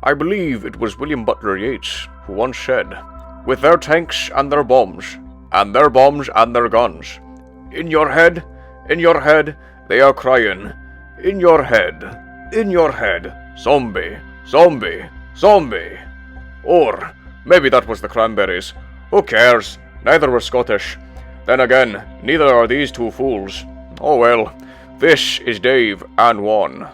I believe it was William Butler Yeats who once said, "With their tanks and their bombs, and their bombs and their guns, in your head, they are crying, in your head, zombie, zombie, zombie." Or maybe that was the Cranberries. Who cares? Neither were Scottish. Then again, neither are these two fools. Oh well, this is Dave and Juan.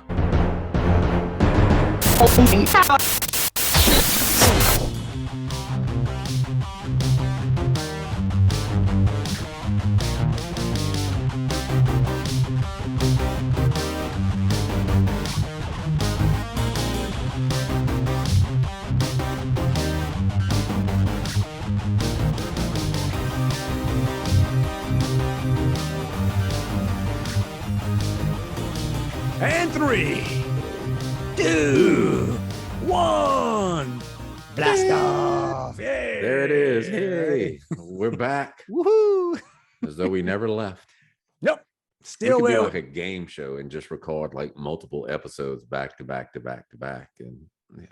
And 3, 2, 1. Blast off. Yay. There it is. Hey, we're back. Woohoo. As though we never left. Yep. We Still could be there. like a game show and just record like multiple episodes back to back to back to back. And yeah.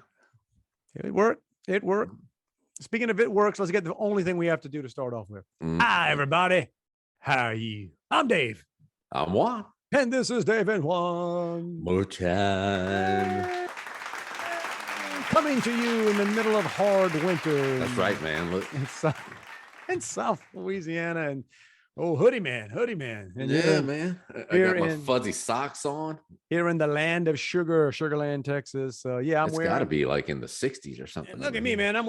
It worked. It worked. Speaking of it works, let's get the only thing we have to do to start off with. Hi, everybody. How are you? I'm Dave. I'm Juan. And this is Dave and Juan. More time. Coming to you in the middle of hard winter. That's right, man. Look. In South Louisiana. And hoodie man. And Yeah, man. I got my fuzzy socks on. Here in the land of Sugarland, Texas. Yeah, It's got to be like in the 60s or something. Look at me, man. Look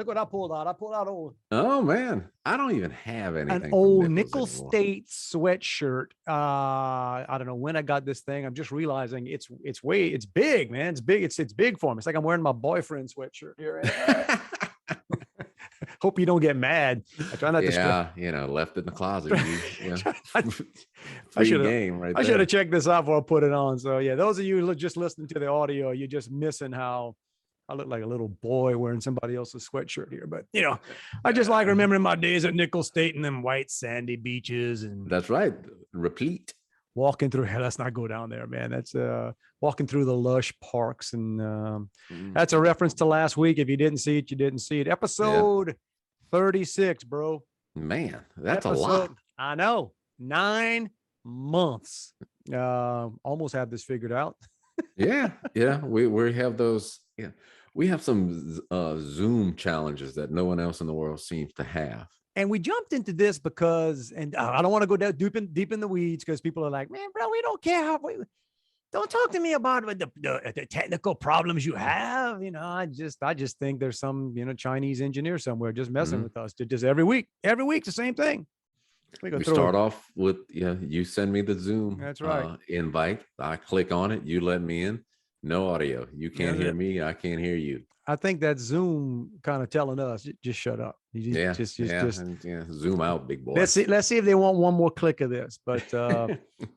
what I pulled out. I pulled out Oh man, I don't even have anything. An old Nickel State sweatshirt. I don't know when I got this thing. I'm just realizing it's big, man. It's big. It's big for me. It's like I'm wearing my boyfriend's sweatshirt here. Hope you don't get mad. I try not to. Yeah, left it in the closet. I should have checked this out before I put it on. So yeah, those of you just listening to the audio, you're just missing how I look like a little boy wearing somebody else's sweatshirt here. But I just like remembering my days at Nickel State and them white sandy beaches. And that's right, replete. Walking through, let's not go down there, man. That's walking through the lush parks. And that's a reference to last week. If you didn't see it, you didn't see it. Episode 36, bro. Man, that's a lot. I know. 9 months. Almost have this figured out. Yeah. We have those. Yeah, we have some Zoom challenges that no one else in the world seems to have. And we jumped into this because, and I don't want to go down deep in the weeds because people are like, man, bro, we don't care don't talk to me about the technical problems you have. I just think there's some, Chinese engineer somewhere just messing with us. Just every week, the same thing. We start off with, you send me the Zoom That's right. Invite. I click on it. You let me in. No audio. You can't hear me. I can't hear you. I think that Zoom kind of telling us, just shut up. Just zoom out, big boy. Let's see if they want one more click of this. But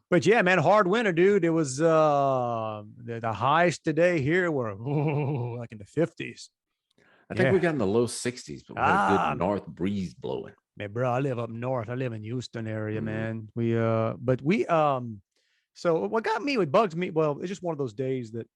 but yeah, man, hard winter, dude. It was the highs today here were like in the 50s. I think we got in the low 60s, but we had a good north breeze blowing. Man, bro, I live up north. I live in Houston area, man. So what bugs me, well, it's just one of those days that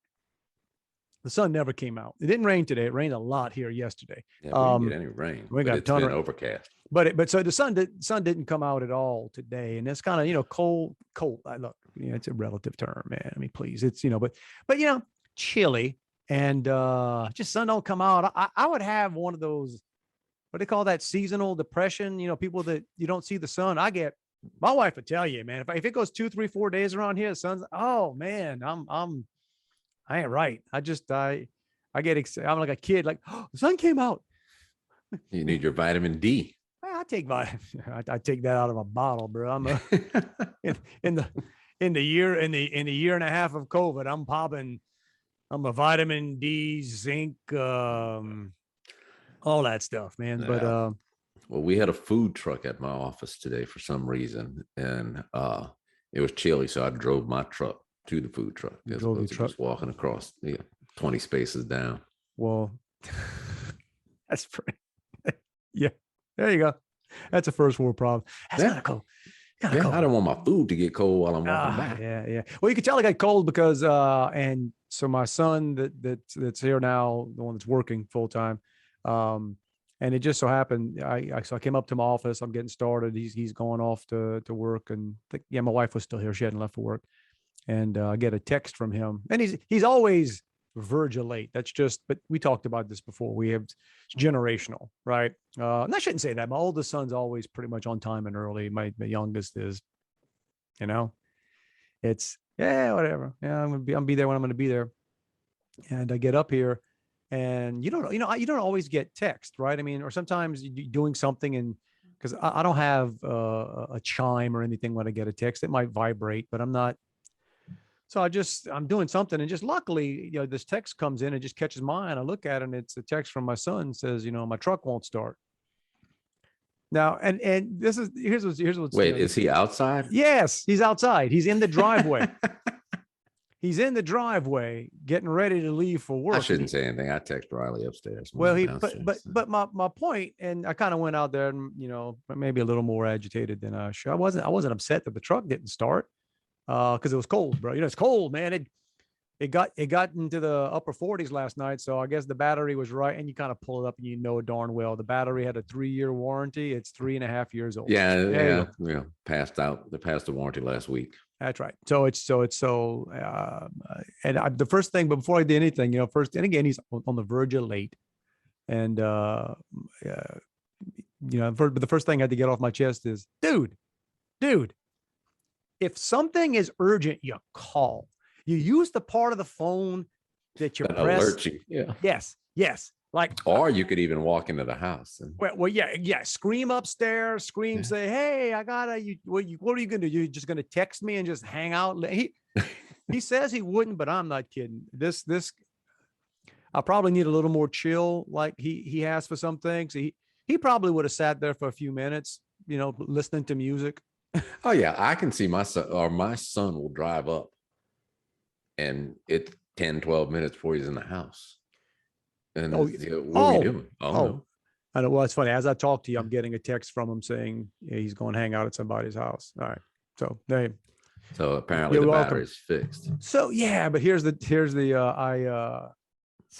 the sun never came out. It didn't rain today. It rained a lot here yesterday. Yeah, we didn't get any rain. We got it's been overcast. But so the sun didn't come out at all today, and it's kind of cold. Look, it's a relative term, man. I mean, please, it's but chilly, and just sun don't come out. I would have one of those, what do they call that, seasonal depression? People that you don't see the sun. My wife would tell you, man, if it goes 2, 3, 4 days around here, the sun's, oh man, I ain't right. I get excited. I'm like a kid, like, oh, the sun came out. You need your vitamin D. I take I take that out of a bottle, bro. I'm in the year and a half of COVID, I'm a vitamin D, zinc, all that stuff, man. Yeah. But well, we had a food truck at my office today for some reason, and it was chilly, so I drove my truck to the food truck as opposed to just walking across 20 spaces down. Well, that's pretty. Yeah, there you go. That's a first world problem. That's kind of cool. Kind of cold. I don't want my food to get cold while I'm walking back. Yeah. Well, you could tell it got cold because, and so my son that's here now, the one that's working full time, and it just so happened, so I came up to my office. I'm getting started. He's going off to work, and my wife was still here. She hadn't left for work, and I get a text from him, and he's always Virgil late. That's just, but we talked about this before. It's generational, right? And I shouldn't say that. My oldest son's always pretty much on time and early. My youngest is, it's whatever. Yeah, I'll be there when I'm going to be there. And I get up here, and you don't always get text, right? I mean, or sometimes you're doing something, and because I don't have a chime or anything when I get a text. It might vibrate, but I'm not. So I'm doing something, and just luckily, this text comes in and just catches my eye, and I look at it, and it's a text from my son. Says, my truck won't start. Now, and here's what's wait, is he outside? Yes, he's outside. He's in the driveway. He's in the driveway getting ready to leave for work. I shouldn't say anything. I text Riley upstairs. Well, but my point, and I kind of went out there and, maybe a little more agitated than I should. I wasn't upset that the truck didn't start. Because it was cold, bro. It's cold, man. It got into the upper 40s last night, so I guess the battery was right. And you kind of pull it up, and darn well the battery had a 3-year warranty. It's 3.5 years old. Yeah. Passed the warranty last week. That's right. So and the first thing, but before I did anything, first, and again, he's on the verge of late, and but the first thing I had to get off my chest is, dude. If something is urgent, you call. You use the part of the phone that you press. Alert you. Yeah. Yes. Or you could even walk into the house. Yeah. Scream upstairs. Say, hey, I gotta. What are you gonna do? You're just gonna text me and just hang out? He says he wouldn't, but I'm not kidding. This I probably need a little more chill, like he has for some things. He probably would have sat there for a few minutes, listening to music. Oh yeah, I can see my son will drive up, and it's 10-12 minutes before he's in the house. And what are you doing? No. I know. Well, it's funny. As I talk to you, I'm getting a text from him saying he's going to hang out at somebody's house. All right. So apparently the battery's fixed. So yeah, but here's the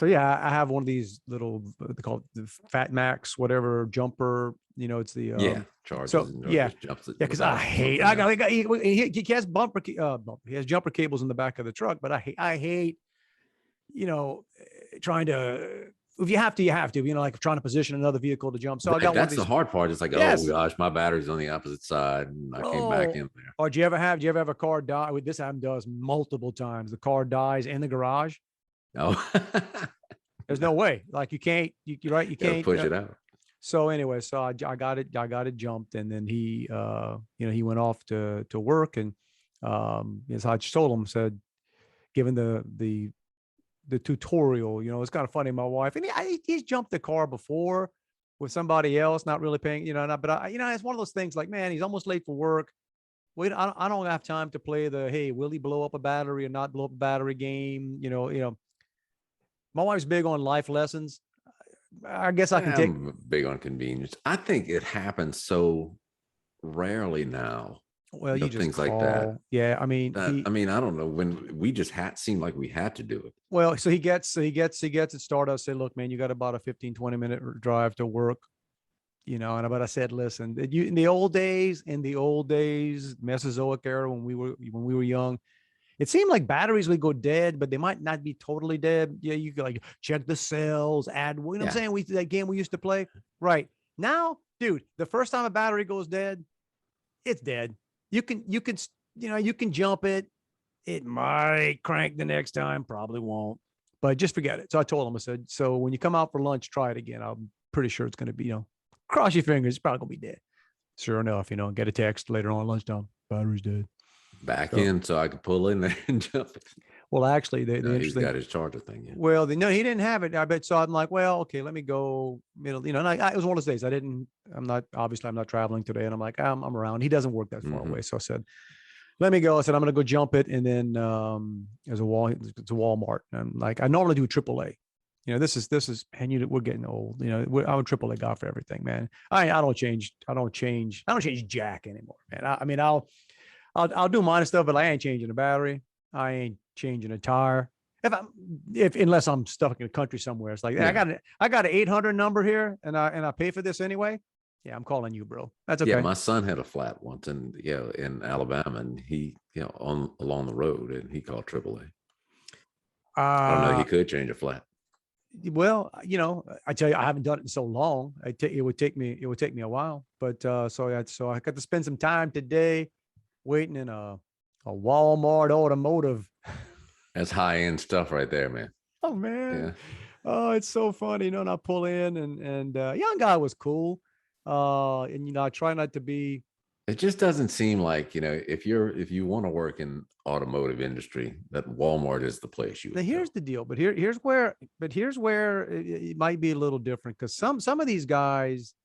I have one of these little, they call it the Fat Max, whatever jumper, it's the, charges. So because he has he has jumper cables in the back of the truck, but I hate, trying to, if you have to, like trying to position another vehicle to jump. So I got that's the hard part. It's like, oh gosh, my battery's on the opposite side, and I came back in there. Or do you ever have a car die? This does multiple times. The car dies in the garage. No, there's no way. Like you can't. You can't push it out. So anyway, so I got it jumped, and then he went off to work, and as I just told him, said, given the tutorial, it's kind of funny. My wife, and he's jumped the car before with somebody else, not really paying, but it's one of those things like, man, he's almost late for work. Wait, I don't have time to play the, hey, will he blow up a battery or not blow up a battery game? My wife's big on life lessons. I guess I'm big on convenience. I think it happens so rarely now. Well, you just things call. Like that. Yeah, I mean, I don't know, when we just seemed like we had to do it. Well, so he gets it started. I said, look, man, you got about a 15-20 minute drive to work. But I said, listen, in the old days, Mesozoic era, when we were young, it seemed like batteries would go dead, but they might not be totally dead. Yeah, you could like check the cells, add, what I'm saying? That game we used to play. Right. Now, dude, the first time a battery goes dead, it's dead. You can jump it. It might crank the next time, probably won't, but just forget it. So I told him, I said, so when you come out for lunch, try it again. I'm pretty sure it's going to be, cross your fingers. It's probably going to be dead. Sure enough, get a text later on lunchtime. Battery's dead. Back in so I could pull in there and jump. Well, actually, he's got his charger thing. Yeah. Well, no, he didn't have it. I bet. So I'm like, well, okay, let me go. And it was one of those days. I'm not traveling today, and I'm like, I'm around. He doesn't work that far away, so I said, let me go. I said, I'm going to go jump it, and then it's a Walmart. And I'm like, I normally do AAA, this is, and we're getting old. I'm a AAA guy for everything, man. I don't change jack anymore, man. I mean, I'll do minor stuff, but I ain't changing the battery. I ain't changing a tire. Unless I'm stuck in the country somewhere, it's like, I got an 800 number here, and I pay for this anyway. Yeah, I'm calling you, bro. That's okay. Yeah, my son had a flat once, and in Alabama, and he, along the road, and he called AAA. I don't know. He could change a flat. Well, I tell you, I haven't done it in so long. It would take me a while, but so I got to spend some time today waiting in a Walmart automotive. That's high end stuff right there, man. Oh man. Yeah. Oh, it's so funny, and I pull in and young guy was cool. And I try not to be. It just doesn't seem like, if you want to work in automotive industry, that Walmart is the place you. Now, here's the deal, but here's where it might be a little different, because some of these guys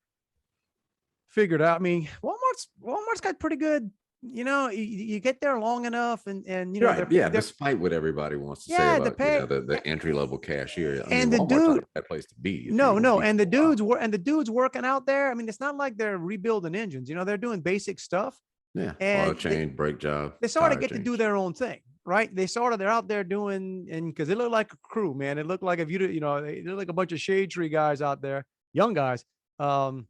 figured out. I mean, Walmart's got pretty good. You get there long enough, and right. Despite what everybody wants to say about the entry level cashier, and the dude, that place to be. No, and the dudes working out there. I mean, it's not like they're rebuilding engines. They're doing basic stuff. Yeah, and oil change, brake job. They sort of get to do their own thing, right? They're out there doing, and because they look like a crew, man. It looked like they look like a bunch of shade tree guys out there, young guys, the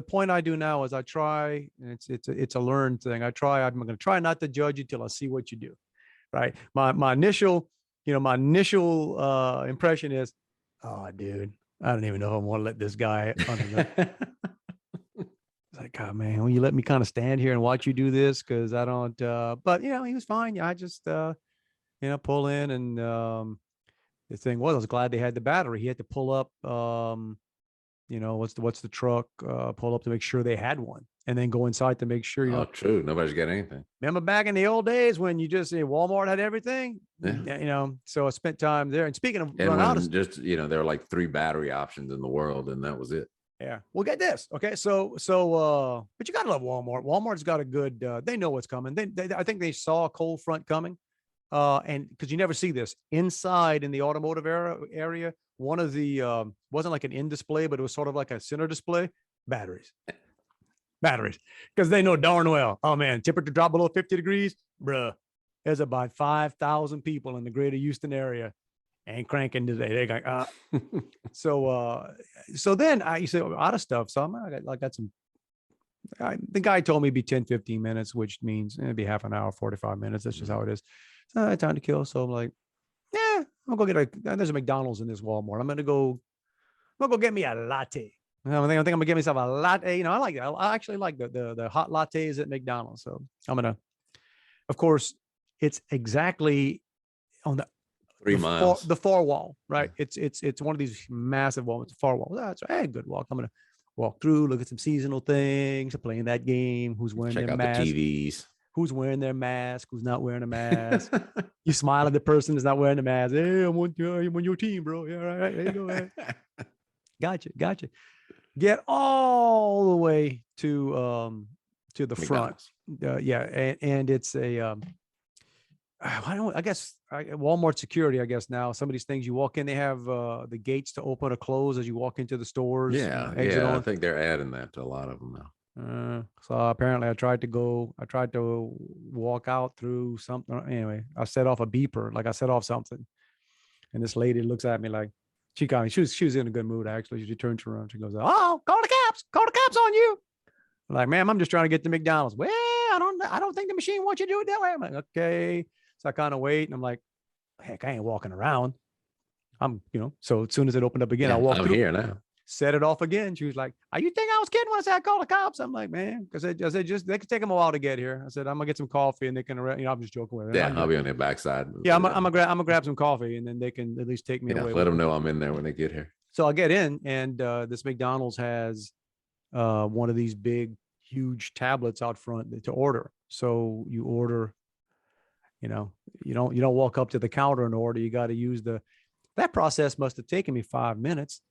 point I do now is I try, and it's a learned thing. I'm going to try not to judge you till I see what you do. Right. My initial impression is, oh dude, I don't even know if I want to let this guy under It's like, God, man, will you let me kind of stand here and watch you do this? Cause I don't, but he was fine. I just, pull in, and the thing was, I was glad they had the battery. He had to pull up, what's the truck, pull up to make sure they had one, and then go inside to make sure, Oh, true. Nobody's got anything. Remember back in the old days when you just say Walmart had everything? Yeah. So I spent time there. And speaking of run out of, just, there were like 3 battery options in the world, and that was it. Yeah. Well, get this. Okay. So, but you gotta love Walmart. Walmart's got a good, they know what's coming. I think they saw a cold front coming. And because you never see this inside in the automotive area, one of the, wasn't like an in display, but it was sort of like a center display, batteries, because they know darn well, oh man, temperature drop below 50 degrees, bruh, there's about 5,000 people in the greater Houston area ain't cranking today. They go, so then I used to a lot of stuff. So I got some, the guy told me it'd be 10, 15 minutes, which means it'd be half an hour, 45 minutes. That's just how it is. So I had time to kill. So I'm like, I'm gonna go there's a McDonald's in this Walmart. I'm gonna go get me a latte. I think I'm gonna get myself a latte. I like that. I actually like the hot lattes at McDonald's. So I'm gonna, of course, it's exactly on the 3 miles. The far wall, right? Yeah. It's one of these massive walls. Far wall. That's a good walk. I'm gonna walk through, look at some seasonal things, playing that game. Who's wearing their mask? The TVs. Who's wearing their mask? Who's not wearing a mask? You smile at the person that's not wearing a mask. Hey, I'm on your team, bro. Yeah, right. There you go. Right. Gotcha. Get all the way to the front. And it's a I guess Walmart security. I guess now some of these things you walk in, they have the gates to open or close as you walk into the stores. Yeah. I think they're adding that to a lot of them now. So apparently I tried to walk out through something. Anyway, I set off a beeper, like I set off something. And this lady looks at me like, she was in a good mood, actually. She turns around, she goes, oh, call the cops on you. I'm like, ma'am, I'm just trying to get to McDonald's. Well, I don't think the machine wants you to do it that way. I'm like, okay. So I kind of wait, and I'm like, heck, I ain't walking around. So as soon as it opened up again, I walked through. I'm here now. Set it off again. She was like, you think I was kidding when I said I called the cops? I'm like, man, because I said, they could take them a while to get here. I said, I'm gonna get some coffee, and they can, I'm just joking with it. Yeah, I'll be on their backside. Yeah, I'm gonna grab some coffee, and then they can at least take me away. Let them know I'm in there when they get here. So I get in, and this McDonald's has one of these big, huge tablets out front to order. So you order, you don't walk up to the counter and order. You got to use that process must have taken me 5 minutes.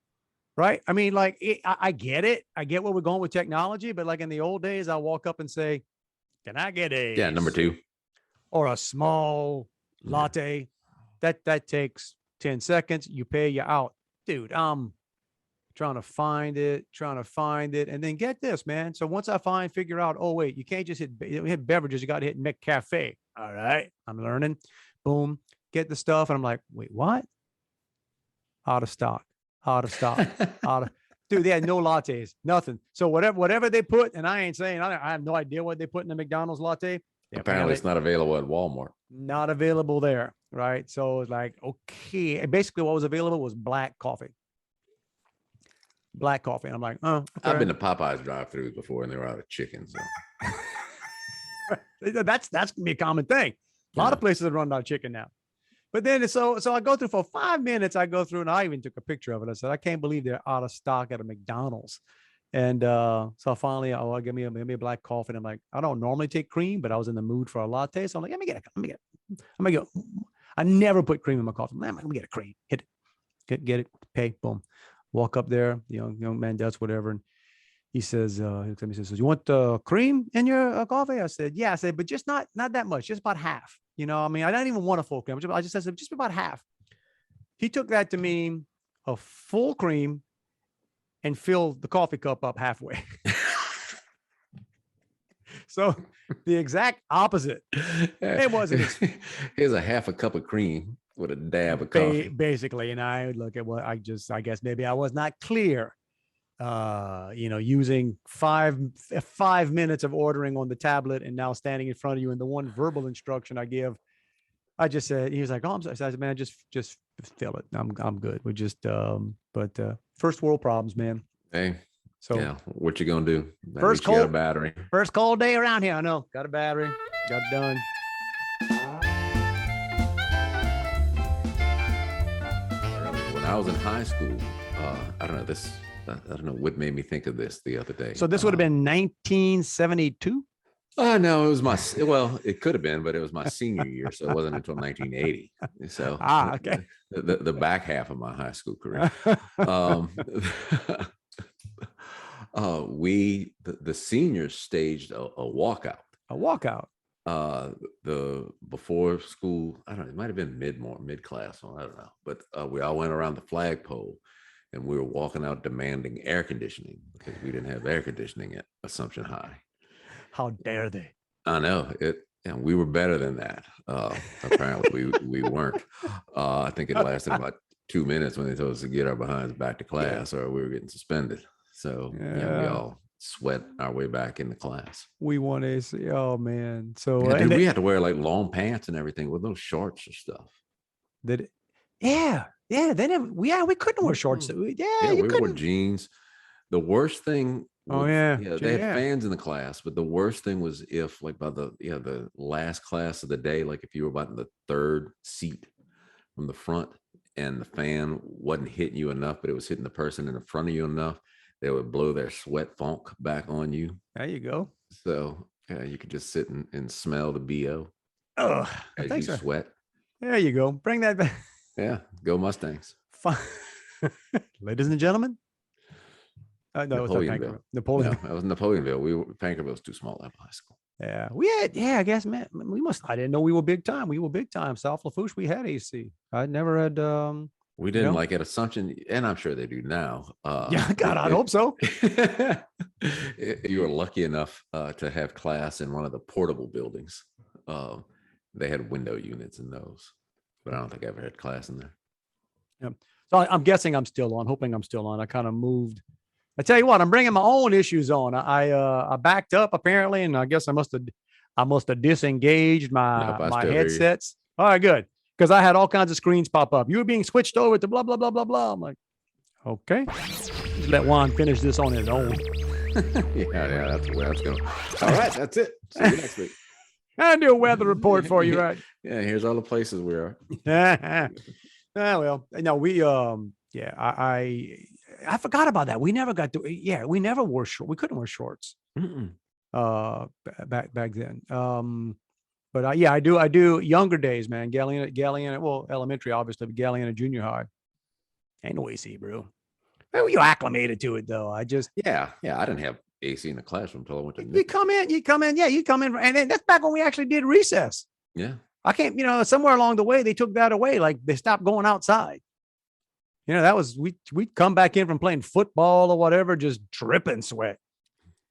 Right. I mean, like, I get it. I get where we're going with technology, but like in the old days, I walk up and say, can I get a number 2 or a small latte? That takes 10 seconds. You pay, you're out. Dude, I'm trying to find it. And then get this, man. So once I figure out, oh, wait, you can't just hit beverages. You got to hit McCafe. All right. I'm learning. Boom. Get the stuff. And I'm like, wait, what? Out of stock. Dude, they had no lattes, nothing. So whatever they put, and I ain't saying, I have no idea what they put in the McDonald's latte. Apparently it's not available at Walmart. Not available there, right? So it's like, okay. And basically what was available was black coffee. And I'm like, oh, okay. I've been to Popeye's drive-through before, and they were out of chicken. So that's gonna be a common thing. A lot of places have run out of chicken now. But then so I go through for 5 minutes. I go through, and I even took a picture of it. I said, I can't believe they're out of stock at a McDonald's. And so finally, give me a black coffee. And I'm like, I don't normally take cream, but I was in the mood for a latte. So I'm like, let me get. I never put cream in my coffee. Let me get a cream. Hit it. Get it. Pay. Boom. Walk up there. The young man does whatever. And he says, he looks at me and says, you want cream in your coffee? I said, yeah. I said, but just not that much, just about half. I mean, I don't even want a full cream. I just said, just about half. He took that to mean a full cream and filled the coffee cup up halfway. So the exact opposite. It wasn't. Here's a half a cup of cream with a dab of coffee. Basically, and I look at what I guess maybe I was not clear. Using five minutes of ordering on the tablet and now standing in front of you, and the one verbal instruction I give, I just said, he was like, oh, I'm sorry. I said, man, just fill it. I'm good. We just, but first world problems, man. Hey, so yeah, what you gonna do? First cold battery. First cold day around here. I know. Got a battery. Got it done. When I was in high school, I don't know what made me think of this the other day. So this would have been 1972. No, it was it could have been, but it was my senior year, so it wasn't until 1980. So okay. The back half of my high school career. The seniors staged a walkout. A walkout. The before school, I don't know, it might have been mid class, I don't know, but we all went around the flagpole, and we were walking out demanding air conditioning because we didn't have air conditioning at Assumption High. How dare they? I know it, and we were better than that. Apparently, we weren't. I think it lasted about 2 minutes when they told us to get our behinds back to class, or we were getting suspended. So we all sweat our way back into class. We want to see. Oh man! So dude, we had to wear like long pants and everything with those shorts or stuff. Yeah. We couldn't wear shorts. We wore jeans. The worst thing. They had fans in the class, but the worst thing was if, like, by the last class of the day, like if you were about in the third seat from the front and the fan wasn't hitting you enough, but it was hitting the person in the front of you enough, they would blow their sweat funk back on you. There you go. So you could just sit and smell the BO as you sweat. There you go. Bring that back. Yeah, go Mustangs. Ladies and gentlemen. No, it was Napoleonville. Napoleon. No, it was Napoleonville. Pankerville was too small at high school. Yeah, we had. Yeah, I guess, man. I didn't know we were big time. We were big time. South Lafourche, we had AC. I never had. We didn't like at Assumption, and I'm sure they do now. Yeah, God, I hope so. You were lucky enough to have class in one of the portable buildings. They had window units in those, but I don't think I ever had class in there. Yeah. So I'm guessing I'm still on. Hoping I'm still on. I kind of moved. I tell you what, I'm bringing my own issues on. I backed up apparently, and I guess I must have disengaged my headsets. All right, good, because I had all kinds of screens pop up. You were being switched over to blah blah blah blah blah. I'm like, okay, just let Juan finish this on his own. yeah, that's the way it's going. All right, that's it. See you next week. I'll do a weather report for you, right? Yeah, here's all the places we are. Well, no, we I forgot about that. We never got to. Yeah, we never wore shorts. We couldn't wear shorts. Back then. But I do younger days, man. Galliana, well, elementary, obviously, but Galliana Junior High. Ain't no AC, bro. Well, you acclimated to it though. I didn't have AC in the classroom until I went to. You come in. Yeah, you come in, and then that's back when we actually did recess. Yeah. I can't, somewhere along the way, they took that away. Like they stopped going outside. That was, we'd come back in from playing football or whatever, just dripping sweat.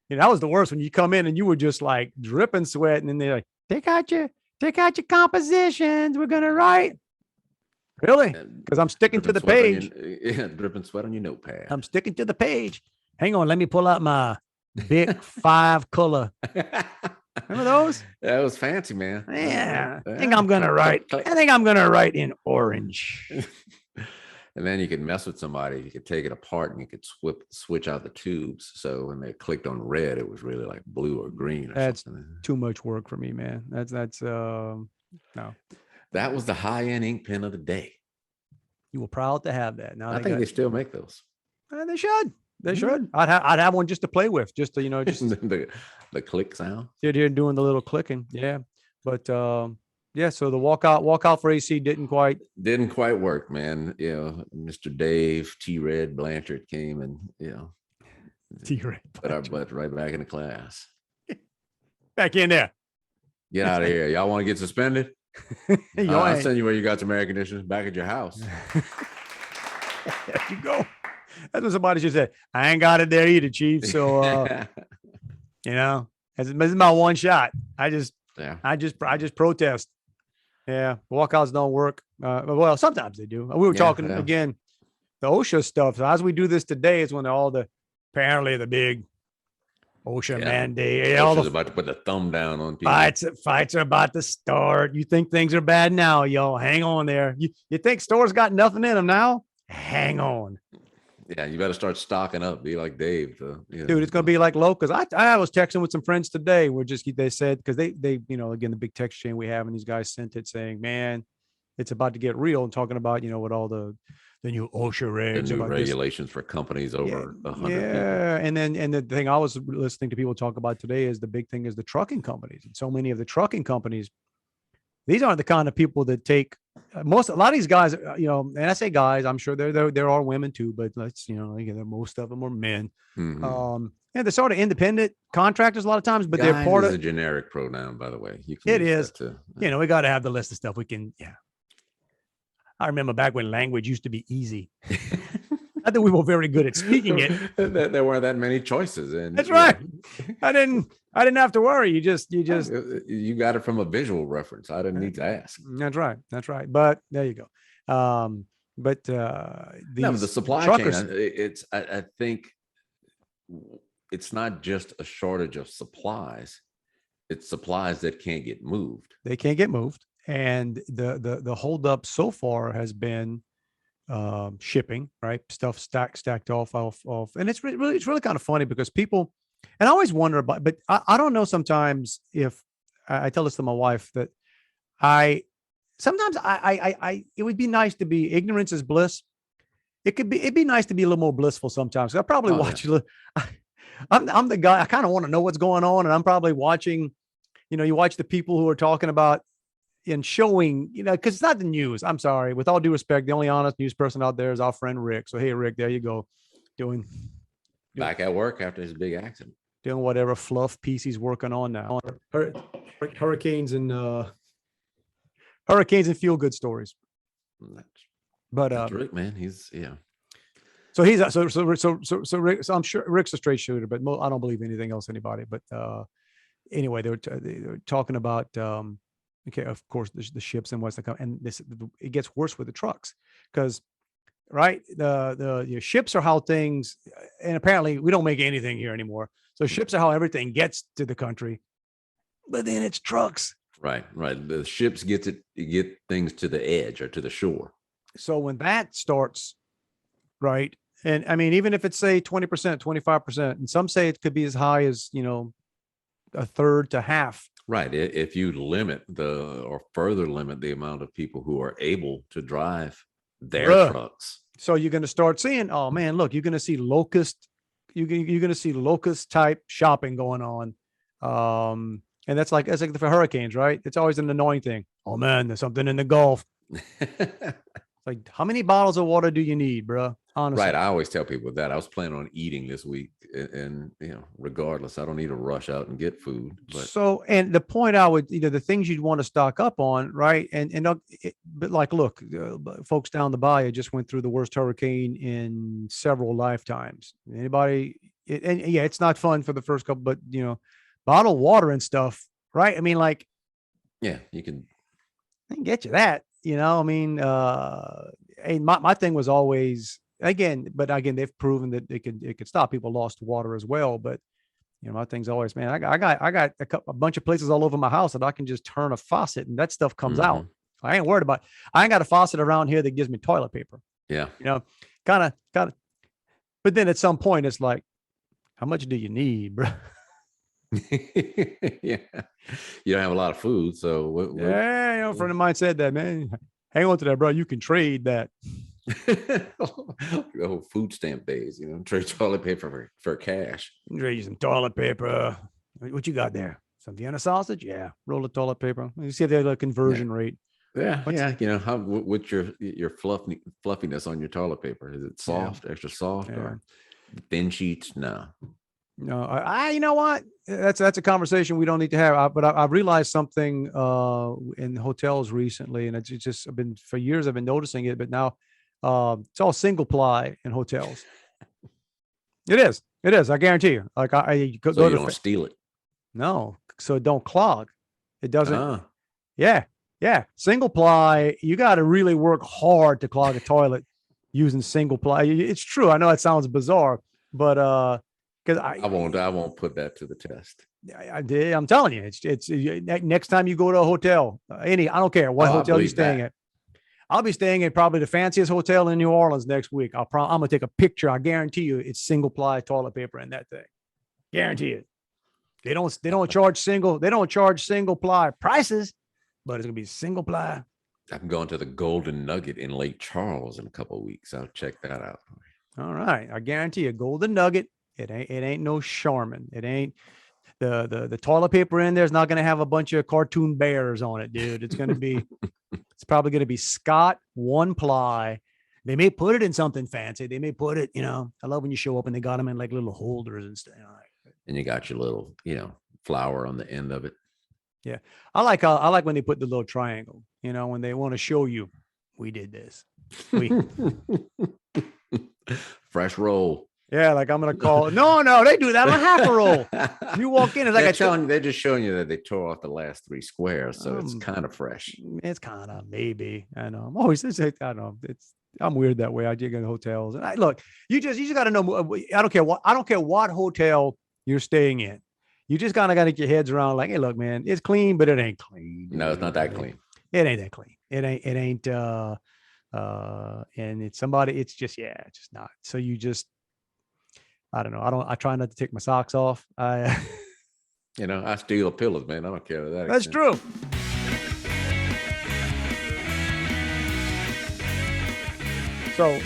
That was the worst when you come in and you were just like dripping sweat. And then they're like, take out your compositions. We're going to write. Really? Because I'm sticking to the page. Dripping sweat on your notepad. I'm sticking to the page. Hang on. Let me pull out my big 5 color. Remember those? That was fancy, man. Yeah. I think I'm going to write in orange. And then you could mess with somebody. You could take it apart and you could switch out the tubes. So when they clicked on red, it was really like blue or green. That's something. Too much work for me, man. That's no. That was the high-end ink pen of the day. You were proud to have that. Now I think they still make those. They should. They should. I'd have one just to play with, just to just the click sound. Sit here doing the little clicking. Yeah, but yeah. So the walkout for AC didn't quite work, man. Mr. Dave T-Red Blanchard came and T-Red put our butt right back in the class. Back in there. Get out of here. Y'all want to get suspended? I'll send you where you got some air conditioning back at your house. There you go. That's what somebody should say. I ain't got it there either, Chief. So, this is my one shot. I just protest. Yeah. Walkouts don't work. Well, sometimes they do. We were talking again, the OSHA stuff. So as we do this today is when apparently the big OSHA mandate. OSHA's about to put the thumb down on people. Fights are about to start. You think things are bad now, yo? Hang on there. You think stores got nothing in them now? Hang on. Yeah, you better start stocking up. Be like Dave. Dude, it's gonna be like Locust. I was texting with some friends today. They said because they again the big text chain we have, and these guys sent it saying, man, it's about to get real, and talking about with all the new OSHA regs, the new regulations for companies over 100 people. And the thing I was listening to people talk about today is the big thing is the trucking companies, and so many of the trucking companies, these aren't the kind of people that take a lot of these guys, and I say guys, I'm sure there are women too, but let's, most of them are men. Mm-hmm. They're sort of independent contractors a lot of times, but guys they're part of a generic pronoun, by the way. It is. We got to have the list of stuff we can. Yeah. I remember back when language used to be easy. I think we were very good at speaking it. There weren't that many choices, and that's right. I didn't have to worry. You got it from a visual reference. I didn't need to ask. That's right. But there you go. The supply truckers, chain. I think it's not just a shortage of supplies. It's supplies that can't get moved. They can't get moved, and the holdup so far has been shipping, right? Stuff stacked off, and it's really kind of funny because people, and I always wonder about, but I don't know sometimes if I tell this to my wife that sometimes it would be nice to be, ignorance is bliss. It'd be nice to be a little more blissful sometimes. I probably watch I'm the guy, I kind of want to know what's going on, and I'm probably watching, you watch the people who are talking about and showing, because it's not the news. I'm sorry. With all due respect, the only honest news person out there is our friend Rick. So, hey, Rick, there you go. Doing back at work after his big accident. Doing whatever fluff piece he's working on now. Hurricanes and feel good stories. That's Rick, man. He's So he's so Rick. So I'm sure Rick's a straight shooter, but I don't believe anything else anybody. But anyway, they were talking about. Okay, of course, the ships and what's to come, and it gets worse with the trucks because, right, the ships are how things, and apparently we don't make anything here anymore. So ships are how everything gets to the country, but then it's trucks. Right. The ships get things to the edge or to the shore. So when that starts, right, and I mean, even if it's say 20%, 25%, and some say it could be as high as a third to half. Right. If you limit or further limit the amount of people who are able to drive their trucks. So you're going to start seeing, oh man, look, you're going to see locust type shopping going on. And that's like for hurricanes, right? It's always an annoying thing. Oh man, there's something in the Gulf. Like, how many bottles of water do you need, bro? honestly. Right. I always tell people that I was planning on eating this week, and regardless, I don't need to rush out and get food. But So, and the point I would, the things you'd want to stock up on, right? But like, look, folks down the bayou just went through the worst hurricane in several lifetimes. Anybody, and yeah, it's not fun for the first couple, but bottled water and stuff, right? I mean, like, yeah, you can. I can get you that, I mean, and my thing was always, again, they've proven that it could stop people lost to water as well. But my thing's always, man, I got a bunch of places all over my house that I can just turn a faucet and that stuff comes out. I ain't worried about. I ain't got a faucet around here that gives me toilet paper. Yeah, kind of. But then at some point, it's like, how much do you need, bro? Yeah, you don't have a lot of food, so yeah, a friend of mine said that, man. Hang on to that, bro. You can trade that. The whole food stamp days, trade toilet paper for cash. Trade you some toilet paper. What you got there? Some Vienna sausage? Yeah, roll of toilet paper. You see the conversion rate. Yeah, how what's your fluffiness on your toilet paper? Is it soft, extra soft, or thin sheets? No. You know what? That's a conversation we don't need to have. But I've realized something in hotels recently, and it's just for years I've been noticing it, but now it's all single ply in hotels. It is. I guarantee you. Like you don't steal it. No, so it don't clog. It doesn't. Yeah. Single ply. You got to really work hard to clog a toilet using single ply. It's true. I know it sounds bizarre, but because I won't put that to the test. I'm telling you, it's next time you go to a hotel, I don't care what hotel you're staying at. I'll be staying at probably the fanciest hotel in New Orleans next week. I'm gonna take a picture. I guarantee you, it's single ply toilet paper in that thing. Guarantee it. They don't charge single ply prices, but it's gonna be single ply. I'm going to the Golden Nugget in Lake Charles in a couple of weeks. I'll check that out. All right, I guarantee you, Golden Nugget. It ain't no Charmin. It ain't the toilet paper in there is not going to have a bunch of cartoon bears on it, dude. It's going to be, it's probably going to be Scott one ply. They may put it in something fancy. They may put it, I love when you show up and they got them in like little holders and stuff. And you got your little, flower on the end of it. Yeah. I like when they put the little triangle, when they want to show you, we did this. Fresh roll. Yeah, like I'm gonna call. No, they do that on half a roll. You walk in, it's like they're just showing you that they tore off the last 3 squares, so it's kind of fresh. It's kind of maybe. I know. I'm always. I don't know. I'm weird that way. I dig in hotels, and look. You just got to know. I don't care what hotel you're staying in. You just kind of got to get your heads around. Like, hey, look, man, it's clean, but it ain't clean. No, it's not that clean. It ain't that clean. It ain't. And it's somebody. It's just it's just not. So you just. I don't know. I try not to take my socks off. I steal pillows, man. I don't care that. That's true. So,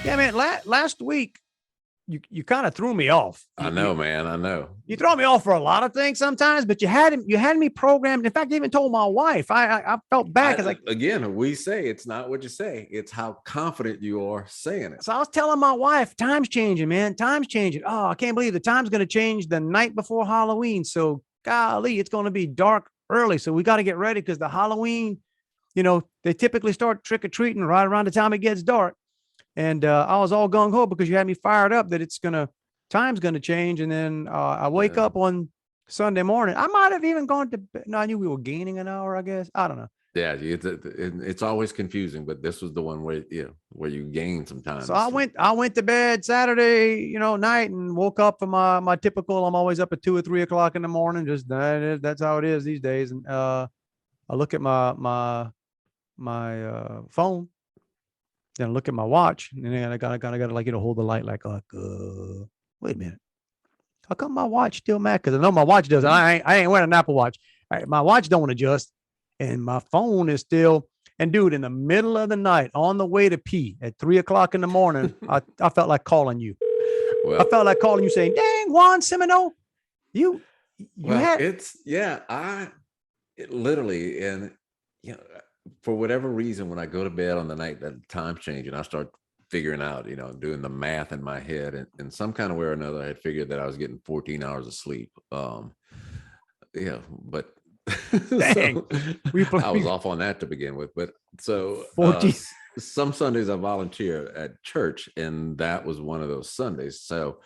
man, last week you kind of threw me off. I know, man. I know. You throw me off for a lot of things sometimes, but you had me programmed. In fact, I even told my wife. I felt bad because again, we say it's not what you say; it's how confident you are saying it. So I was telling my wife, time's changing, man. Time's changing. Oh, I can't believe the time's going to change the night before Halloween. So golly, it's going to be dark early. So we got to get ready because the Halloween, they typically start trick or treating right around the time it gets dark. And I was all gung ho because you had me fired up that time's going to change. And then I wake up on Sunday morning. I might have even gone to bed. No, I knew we were gaining an hour, I guess. I don't know. Yeah, it's always confusing, but this was the one where you gain sometimes. So I went to bed Saturday, night and woke up for my typical. I'm always up at 2 or 3 o'clock in the morning. Just that's how it is these days. And I look at my phone. Then I look at my watch, and then I gotta hold the light. Like, wait a minute, how come my watch still mad? Because I know my watch does. I ain't wearing an Apple Watch. My watch don't adjust, and my phone is still. And dude, in the middle of the night, on the way to pee at 3 o'clock in the morning, I felt like calling you. Well, I felt like calling you, saying, "Dang, Juan Semino, you had." It literally, and for whatever reason, when I go to bed on the night that the time's changing, I start figuring out, doing the math in my head, and in some kind of way or another, I had figured that I was getting 14 hours of sleep. But Dang. I was off on that to begin with. But so 14. Some Sundays I volunteer at church, and that was one of those Sundays. So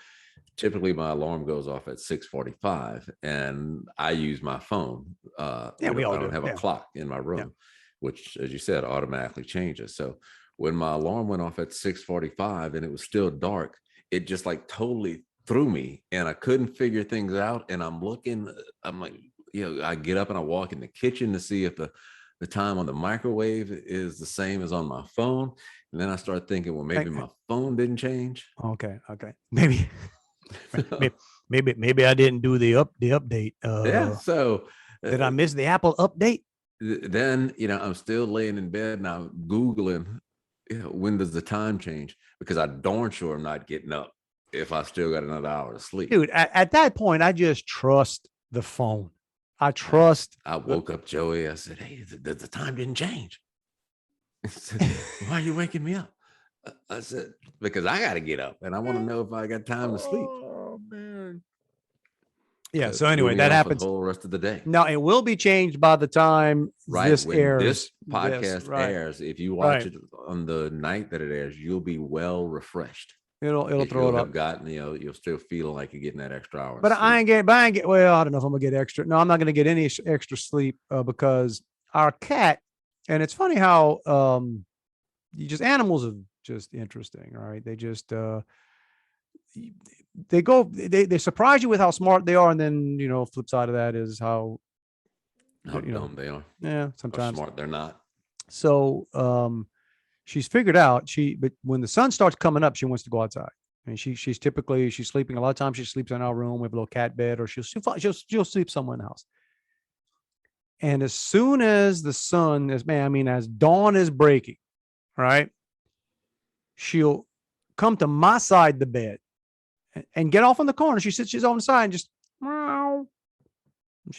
typically my alarm goes off at 6:45, and I use my phone. We all I don't have a clock in my room, which, as you said, automatically changes. So when my alarm went off at 6:45 and it was still dark, it just like totally threw me, and I couldn't figure things out. And I'm like, I get up and I walk in the kitchen to see if the time on the microwave is the same as on my phone. And then I start thinking, well, maybe my phone didn't change. Okay. Maybe I didn't do the update. So did I miss the Apple update? Then, I'm still laying in bed and I'm Googling, when does the time change? Because I darn sure I'm not getting up if I still got another hour of sleep. Dude, at that point, I just trust the phone. I woke up Joey. I said, hey, the time didn't change. He said, why are you waking me up? I said, because I got to get up and I want to know if I got time to sleep. Oh, man. Yeah. So anyway, that happens the whole rest of the day. Now it will be changed by the time this airs. This podcast airs. If you watch it on the night that it airs, you'll be well refreshed. It'll throw it up. Gotten, you'll still feel like you're getting that extra hour. But I ain't get. Well, I don't know if I'm gonna get extra. No, I'm not gonna get any extra sleep because our cat. And it's funny how animals are just interesting, right? They just they surprise you with how smart they are, and then flip side of that is how dumb they are. Yeah, sometimes how smart they're not. So she's figured out but when the sun starts coming up, she wants to go outside. And she's typically sleeping. A lot of times she sleeps in our room. We have a little cat bed, or she'll sleep somewhere in the house. And as soon as the sun as dawn is breaking, right, she'll come to my side of the bed and get off on the corner. She's on the side and just meow.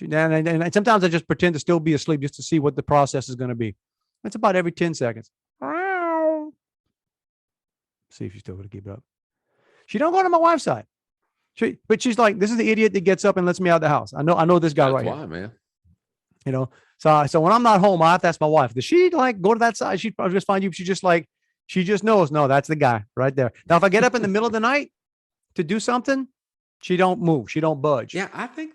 And sometimes I just pretend to still be asleep just to see what the process is going to be. It's about every 10 seconds. Meow. See if she's still going to keep it up. She don't go to my wife's side. But she's like, this is the idiot that gets up and lets me out of the house. I know this guy. That's right why, here. Man. So when I'm not home, I have to ask my wife, does she like go to that side? She'd probably just find you. She just knows. No, that's the guy right there. Now, if I get up in the middle of the night to do something, she don't move. She don't budge. Yeah, I think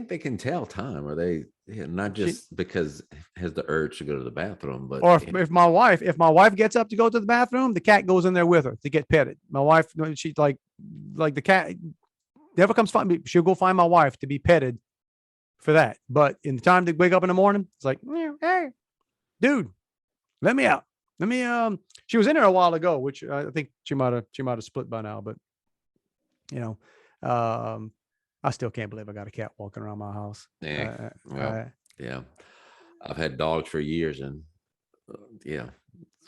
they can tell time. Or they not just because has the urge to go to the bathroom, but if my wife gets up to go to the bathroom, the cat goes in there with her to get petted. My wife, she's like the cat never comes find me. She'll go find my wife to be petted for that. But in the time to wake up in the morning, it's like, hey, dude, let me out. Let me. She was in there a while ago, which I think she might have split by now. But I still can't believe I got a cat walking around my house. Yeah, yeah. I've had dogs for years, and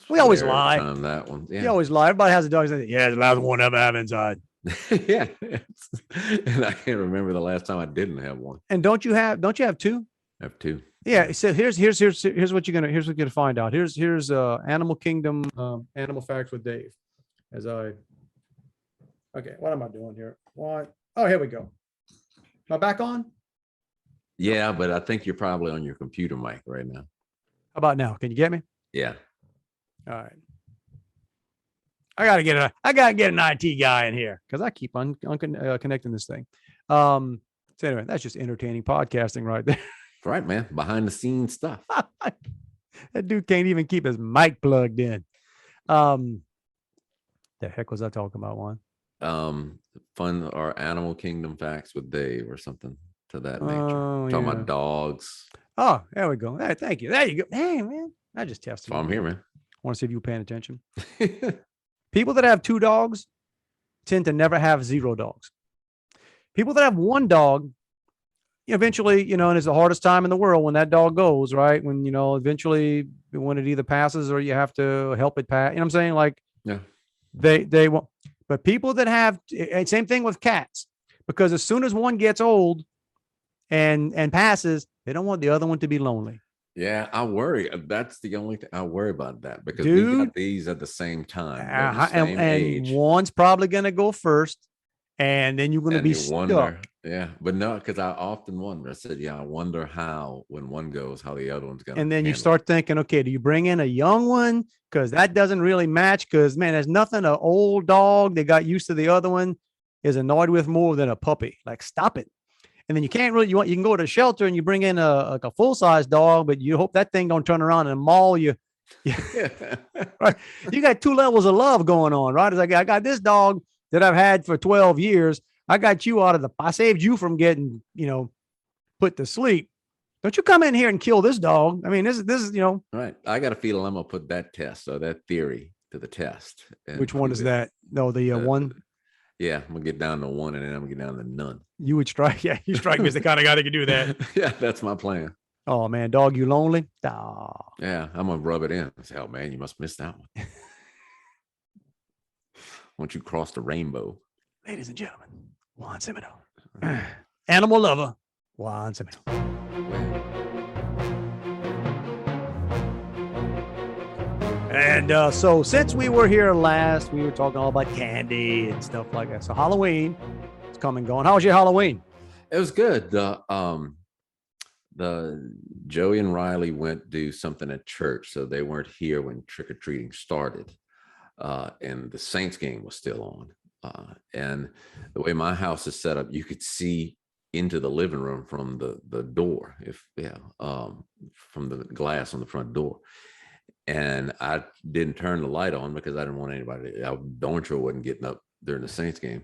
we always lie. On that one, We always lie. Everybody has a dog. Yeah, the last one ever have inside. Yeah, and I can't remember the last time I didn't have one. And don't you have two? I have two. Yeah. So here's what you're gonna find out. Here's Animal Kingdom animal facts with Dave. Okay, what am I doing here? What? Oh, here we go. Am I back on? Yeah, but I think you're probably on your computer mic right now. How about now? Can you get me? Yeah. All right. I gotta get an IT guy in here because I keep on connecting this thing. So anyway, that's just entertaining podcasting right there. Right, man. Behind the scenes stuff. That dude can't even keep his mic plugged in. The heck was I talking about, Juan? Fun or Animal Kingdom facts with Dave or something to that nature. Talking about dogs. Oh, there we go. Hey, thank you. There you go. Hey, man. I just tested. So I'm here, man. Want to see if you were paying attention. People that have 2 dogs tend to never have 0 dogs. People that have 1 dog, eventually, and it's the hardest time in the world when that dog goes, right? When, eventually when it either passes or you have to help it pass. You know what I'm saying? Like, yeah, they won't. But people that have, same thing with cats, because as soon as one gets old and passes, they don't want the other one to be lonely. Yeah, I worry. That's the only thing I worry about that because we Dude. got these at the same time. They're the And, same and age. one's probably going to go first. And then you're going to And be you wonder, stuck. yeah, but no, because I often wonder. I said, yeah, I wonder how when one goes, how the other one's gonna And then you handle start thinking, okay, do you bring in a young one? Because that doesn't really match. Because, man, there's nothing an old dog that got used to the other one is annoyed with more than a puppy. Like, stop it. And then you can't really, you can go to the shelter and you bring in a full-size dog, but you hope that thing don't turn around and maul you. it. Right. You got two levels of love going on, right? It's like, I got this dog that I've had for 12 years. I got you I saved you from getting, put to sleep. Don't you come in here and kill this dog. I mean, this is, Right. I got a feeling I'm gonna put that test or that theory to the test. Which one is that? No, the one. Yeah, I'm gonna get down to one and then I'm gonna get down to none. You would strike. Yeah, you strike me as the kind of guy that could do that. Yeah, that's my plan. Oh man, dog, you lonely? Oh. Yeah, I'm gonna rub it in. Say, oh man, you must miss that one. Once you cross the rainbow. Ladies and gentlemen, Juan Semino. Animal lover, Juan Semino. And so since we were here last, we were talking all about candy and stuff like that. So Halloween is coming and going. How was your Halloween? It was good. The Joey and Riley went to do something at church, so they weren't here when trick-or-treating started. And the Saints game was still on. And the way my house is set up, you could see into the living room from the door, from the glass on the front door. And I didn't turn the light on because I didn't want anybody. I darn sure wasn't getting up during the Saints game.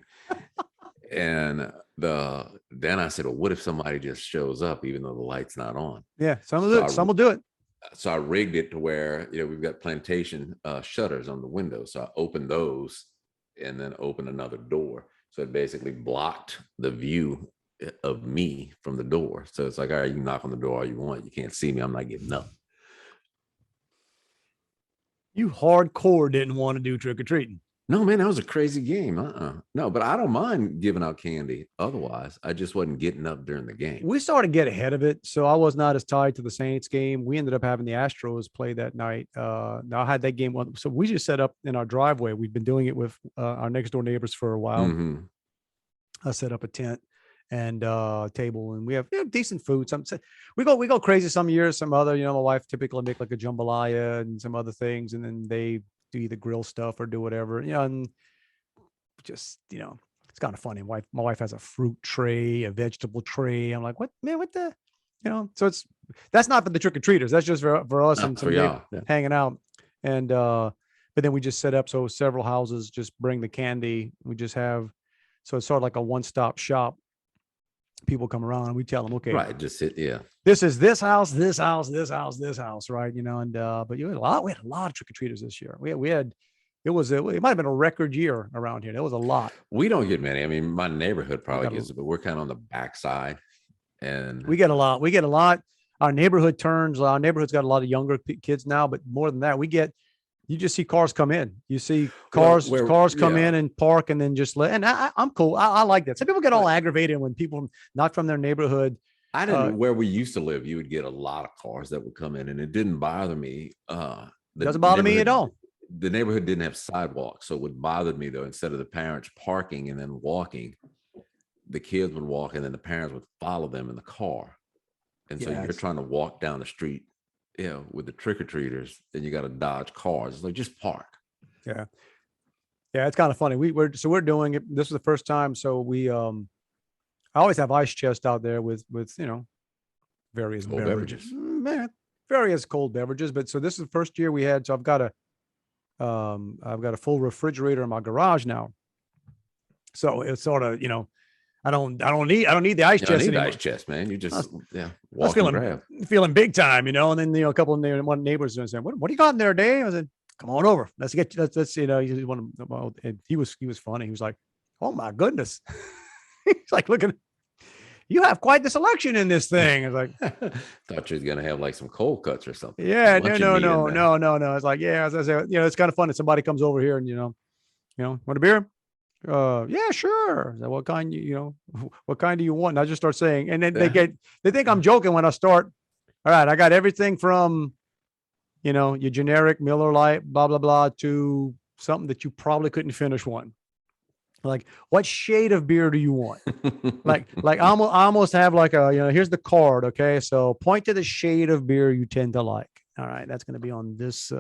And then I said, well, what if somebody just shows up even though the light's not on? Yeah, some will do it. So I rigged it to where we've got plantation shutters on the window. So I opened those and then opened another door. So it basically blocked the view of me from the door. So it's like, all right, you can knock on the door all you want. You can't see me. I'm not getting up. You hardcore didn't want to do trick-or-treating. No, man, that was a crazy game. No, but I don't mind giving out candy. Otherwise, I just wasn't getting up during the game. We started to get ahead of it, so I was not as tied to the Saints game. We ended up having the Astros play that night. Now I had that game, so we just set up in our driveway. We've been doing it with our next door neighbors for a while. Mm-hmm. I set up a tent and table, and we have decent food. We go crazy some years. Some other, my wife typically make like a jambalaya and some other things, and then they do either grill stuff or do whatever, and just, it's kind of funny. My wife has a fruit tray, a vegetable tray. I'm like, what, man, what the, so that's not for the trick-or-treaters. That's just for us and some hanging out. And, but then we just set up, so several houses just bring the candy. We just have, so it's sort of like a one-stop shop. People come around and we tell them, okay, right, just sit, this is this house, this house, this house, this house, right? And but we had a lot of trick-or-treaters this year. It might have been a record year around here. There was a lot. We don't get many. I mean, my neighborhood probably gets it, but we're kind of on the backside, and we get a lot. Our neighborhood's got a lot of younger kids now, but more than that, you just see cars come in. You see cars come in and park and then just and I'm cool. I like that. Some people get all aggravated when people not from their neighborhood. I didn't where we used to live, you would get a lot of cars that would come in, and it didn't bother me. Doesn't bother me at all. The neighborhood didn't have sidewalks, so what bothered me though, instead of the parents parking and then walking, the kids would walk and then the parents would follow them in the car. And so you're trying to walk down the street, with the trick-or-treaters, then you got to dodge cars. It's like, just park. Yeah, it's kind of funny. We're doing it. This was the first time, so we I always have ice chest out there with various cold beverages. Various cold beverages. But so this is the first year we had. So I've got a full refrigerator in my garage now. So it's sort of, I don't need the ice chest anymore. Ice chest, man. You just walk and grab. Feeling big time, and then a couple of one neighbors saying, "What do you got in there, Dave?" I said, "Come on over. Let's and he was funny. He was like, "Oh my goodness." He's like, "Look at, you have quite the selection in this thing." I was like, thought you was gonna have like some cold cuts or something. Yeah, no. It's like, as I say, it's kind of fun if somebody comes over here and want a beer. Yeah, sure. So what kind, what kind do you want? And I just start saying, and then they think I'm joking when I start All right, I got everything from, your generic Miller Lite, blah, blah, blah, to something that you probably couldn't finish one. Like, what shade of beer do you want? like I almost have like here's the card. Okay. So point to the shade of beer you tend to like. All right. That's going to be on this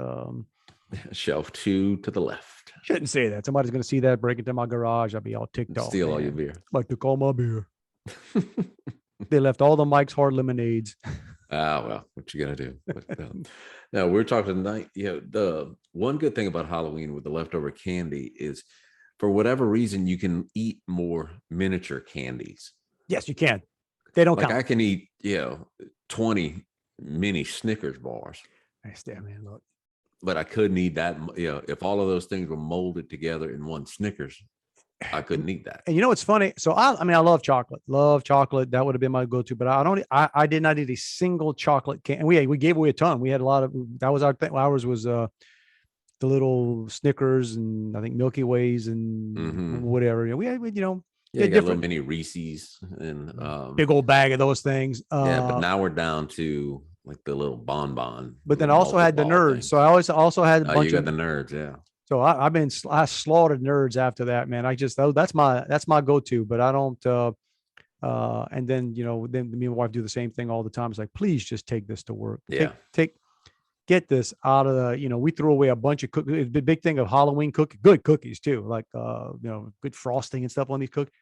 shelf 2 to the left. Shouldn't say that. Somebody's going to see that, break into my garage. I'll be all ticked off. Steal all your beer. Like to call my beer. They left all the Mike's Hard Lemonades. Well, what you gonna do? But, now we're talking tonight. The one good thing about Halloween with the leftover candy is, for whatever reason, you can eat more miniature candies. Yes, you can. They don't count. I can eat 20 mini Snickers bars. Nice there, man. Look. But I couldn't eat that. If all of those things were molded together in one Snickers, I couldn't eat that. And you know what's funny? So I love chocolate. Love chocolate. That would have been my go-to. But I did not eat a single chocolate can. And we gave away a ton. We had a lot of. That was our thing. Ours was the little Snickers and I think Milky Ways and whatever. We had got little mini Reese's and big old bag of those things. But now we're down to like the little bonbon. But then I also had the Nerds. Things. So I also had a bunch of the Nerds. Yeah. So I slaughtered Nerds after that, man. That's my go-to, but I don't. And then me and my wife do the same thing all the time. It's like, please just take this to work. Yeah. Get this out of the. We threw away a bunch of cookies. It's a big thing of Halloween cookies, good cookies too, like good frosting and stuff on these cookies.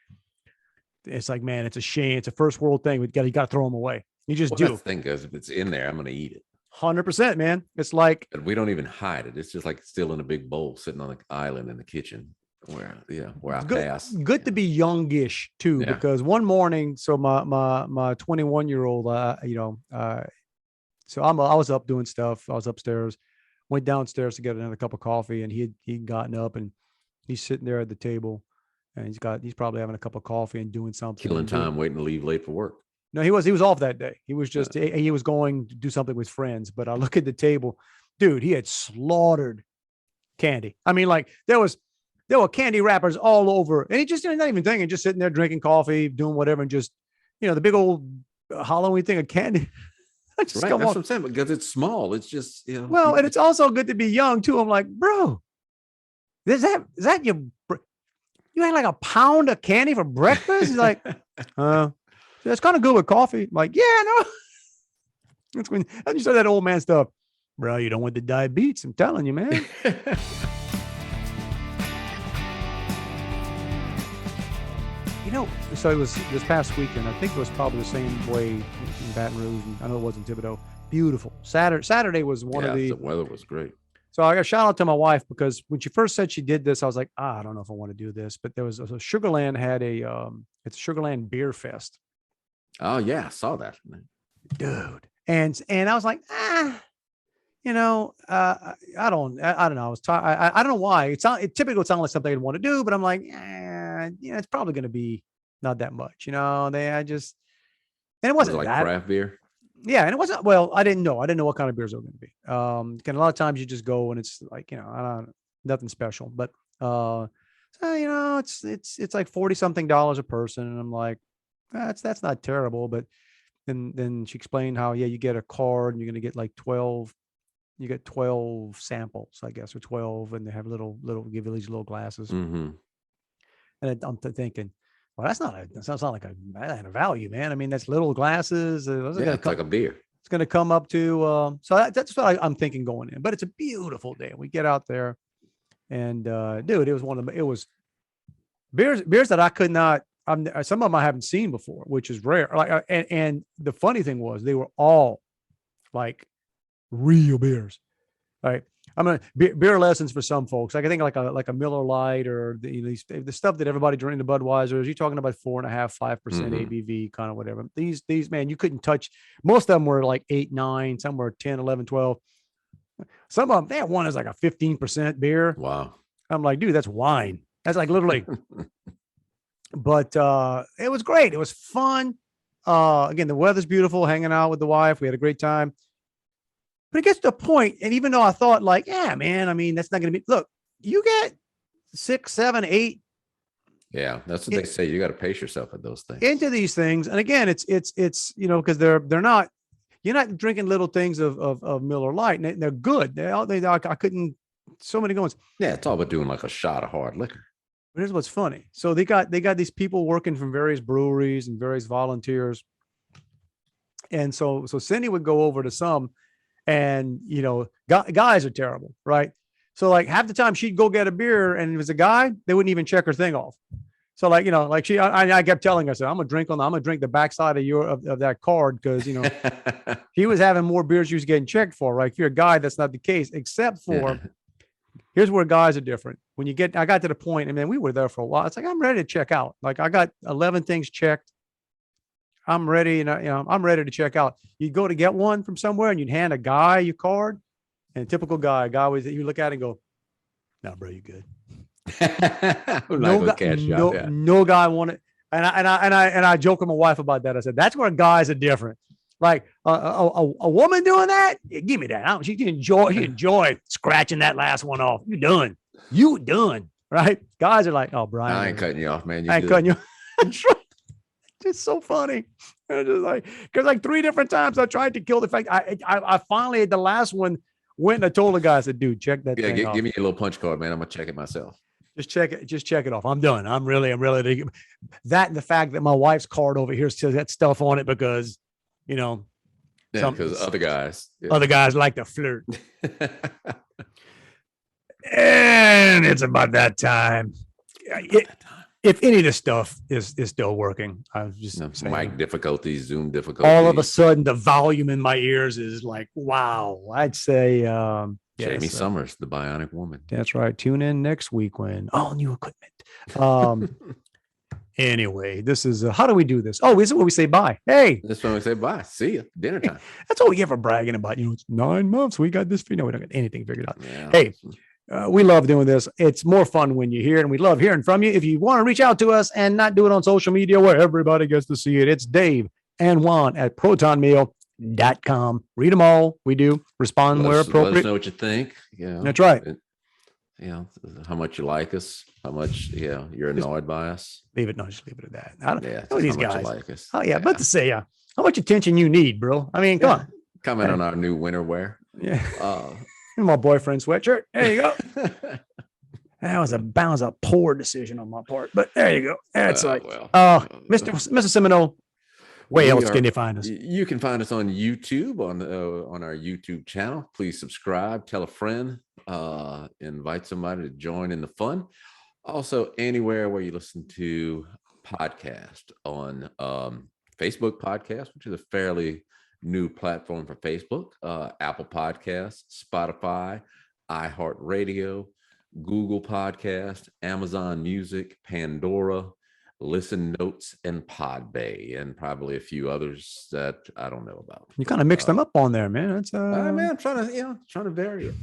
It's like, man, it's a shame. It's a first world thing. You got to throw them away. You just do. That's the thing, because if it's in there, I'm going to eat it. 100%, man. It's like, but we don't even hide it. It's just like still in a big bowl sitting on the island in the kitchen where I pass. Good to be youngish too, because one morning, so my 21-year-old, so I was up doing stuff. I was upstairs, went downstairs to get another cup of coffee, and he'd gotten up and he's sitting there at the table, and he's probably having a cup of coffee and doing something, killing time, waiting to leave late for work. No, he was off that day. He was just he was going to do something with friends. But I look at the table, dude. He had slaughtered candy. I mean, like there were candy wrappers all over, and he just not even thinking, just sitting there drinking coffee, doing whatever, and just the big old Halloween thing of candy. Right, that's what I'm saying, because it's small. It's just Well, and it's also good to be young too. I'm like, bro, is that you had like a pound of candy for breakfast? He's like, It's kind of good with coffee. I'm like, yeah, no. That's when you say that old man stuff, bro. You don't want the diabetes. I'm telling you, man. So it was this past weekend. I think it was probably the same way in Baton Rouge. And I know it was in Thibodeau. Beautiful. Saturday was the weather was great. So I got a shout out to my wife, because when she first said she did this, I was like, I don't know if I want to do this. But there was Sugarland had it's Sugarland Beer Fest. Oh yeah, I saw that, dude. And I was like, I don't know. I don't know. I don't know why. It typically sounds like something I'd want to do, but I'm like, it's probably going to be not that much, and it wasn't like that craft beer. Yeah, and it wasn't. Well, I didn't know what kind of beers they were going to be. And a lot of times you just go and it's like nothing special, but it's like $40 something a person, and I'm like, that's not terrible. But then she explained how you get a card and you're going to get like 12. You get 12 samples, I guess, or 12, and they have little give you these little glasses. Mm-hmm. And I'm thinking, well, that's not like a value, man. I mean, that's little glasses. It's like a beer. It's going to come up to so that's what I'm thinking going in. But it's a beautiful day. We get out there, and dude, it was beers that I could not. Some of them I haven't seen before, which is rare. Like, and the funny thing was they were all like real beers. Right. Beer lessons for some folks. Like I think like a Miller Lite or the stuff that everybody drinking the Budweisers. You're talking about 4.5%, 5% ABV kind of whatever. These man, you couldn't touch. Most of them were like 8, 9. Some were 10, 11, 12. Some of them, that one is like a 15% beer. Wow. I'm like, dude, that's wine. That's like literally. But it was great. It was fun. Again, the weather's beautiful. Hanging out with the wife, we had a great time. But it gets to a point, and even though I thought, like, yeah, man, I mean, that's not going to be. Look, you get 6, 7, 8. Yeah, that's what they say. You got to pace yourself at those things. Into these things, and again, it's because they're not. you're not drinking little things of Miller Lite, and they're good. I couldn't. So many goings. Yeah, it's all about doing like a shot of hard liquor. But here's what's funny. So they got these people working from various breweries and various volunteers. And so Cindy would go over to some, and guys are terrible, right? So like half the time she'd go get a beer, and if it was a guy, they wouldn't even check her thing off. So like, I kept telling her, I said, I'm gonna drink the backside of that card, because he was having more beers she was getting checked for, right? If you're a guy, that's not the case, except for here's where guys are different. I got to the point, and then we were there for a while. It's like, I'm ready to check out. Like I got 11 things checked. I'm ready, and I'm ready to check out. You go to get one from somewhere, and you'd hand a guy your card, and a typical guy was, you look at it and go, "No, bro, you good." No guy wanted, and I joke with my wife about that. I said, that's where guys are different. Like a woman doing that, give me that. She enjoy scratching that last one off. You done, right? Guys are like, oh, Brian, I ain't cutting you off, man. I ain't cutting you. It's so funny. And just like, because like 3 different times I tried to kill the fact. I finally at the last one went and I told the guy, I said, dude, check that thing off. Give me a little punch card, man. I'm gonna check it myself. Just check it off. I'm done. I'm really that, and the fact that my wife's card over here still got stuff on it because, because other guys like to flirt. And it's about that time. If any of this stuff is still working, I was just saying, mic difficulties, Zoom difficulties. All of a sudden, the volume in my ears is like, wow. I'd say Jamie Summers, the Bionic Woman. That's right. Tune in next week when all new equipment. Anyway, this is how do we do this? Oh, this is where we say bye. Hey, this is when we say bye. See you. Dinner time. That's all we get for bragging about. It's 9 months. We got this. We don't get anything figured out. Yeah. Hey. We love doing this. It's more fun when you're here, and we love hearing from you. If you want to reach out to us and not do it on social media where everybody gets to see it, it's Dave and Juan at protonmeal.com. Read them all. We do respond where appropriate. Let us know what you think. That's right. How much you like us, how much you're annoyed by us. Leave it. No, just leave it at that. I don't know these guys. Like us. Oh yeah, but to say how much attention you need, bro. I mean, come on. Comment on our new winter wear. Yeah. My boyfriend's sweatshirt. There you go. That was a poor decision on my part, but there you go. That's Mr. Semino, where else can you find us? You can find us on YouTube on our YouTube channel. Please subscribe, tell a friend, invite somebody to join in the fun. Also, anywhere where you listen to podcast on Facebook Podcast, which is a fairly new platform for Facebook, Apple Podcasts, Spotify, iHeartRadio, Google Podcast, Amazon Music, Pandora, Listen Notes, and Podbay, and probably a few others that I don't know about. You kind of mixed them up on there, man. That's man, I'm trying to vary it.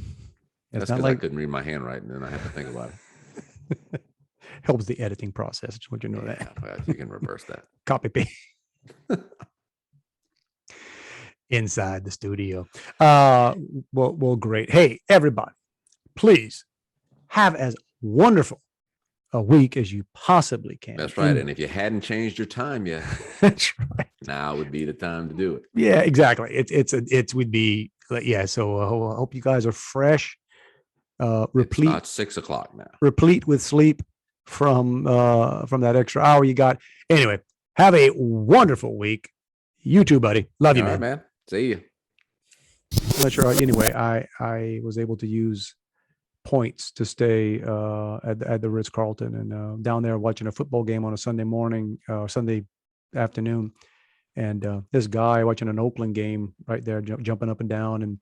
That's because I couldn't read my handwriting, and I had to think about it. Helps the editing process. Would you know that? Well, you can reverse that. Copy paste. Inside the studio. Well, great. Hey, everybody, please have as wonderful a week as you possibly can. That's right. And if you hadn't changed your time yet, that's right. Now would be the time to do it. Yeah, exactly. It would be. Yeah. So I hope you guys are fresh. Replete. It's not 6 o'clock now. Replete with sleep from that extra hour you got. Anyway, have a wonderful week. You too, buddy. Love you, All man. Right, man. See you. I'm not sure. Anyway, I was able to use points to stay at the Ritz-Carlton and down there watching a football game on a Sunday morning, Sunday afternoon. And this guy watching an Oakland game right there, jumping up and down, and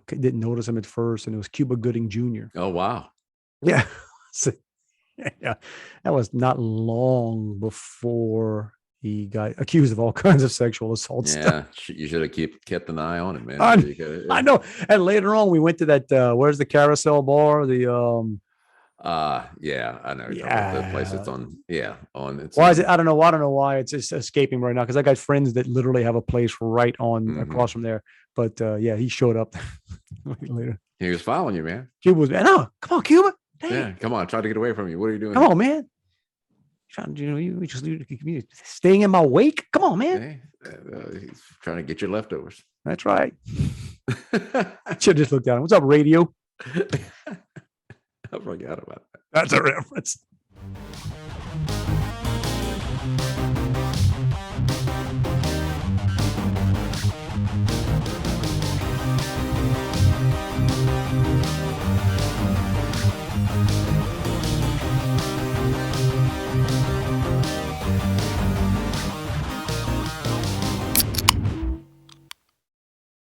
didn't notice him at first. And it was Cuba Gooding Jr. Oh, wow. Yeah. So, yeah. That was not long before he got accused of all kinds of sexual assault stuff. You should have kept an eye on it, man. I know. And later on, we went to that. Where's the Carousel Bar? The I know. The place it's on. Yeah, on. It's why is it? I don't know. I don't know why it's just escaping right now, because I got friends that literally have a place right on across from there. But he showed up later. He was following you, man. Cuba was. No, come on, Cuba. Dang. Yeah, come on. Try to get away from you. What are you doing? Come on, man. trying to, you just staying in my wake. Come on, man. He's trying to get your leftovers. That's right. I should have just looked at him. What's up, radio? I forgot about that. That's a reference.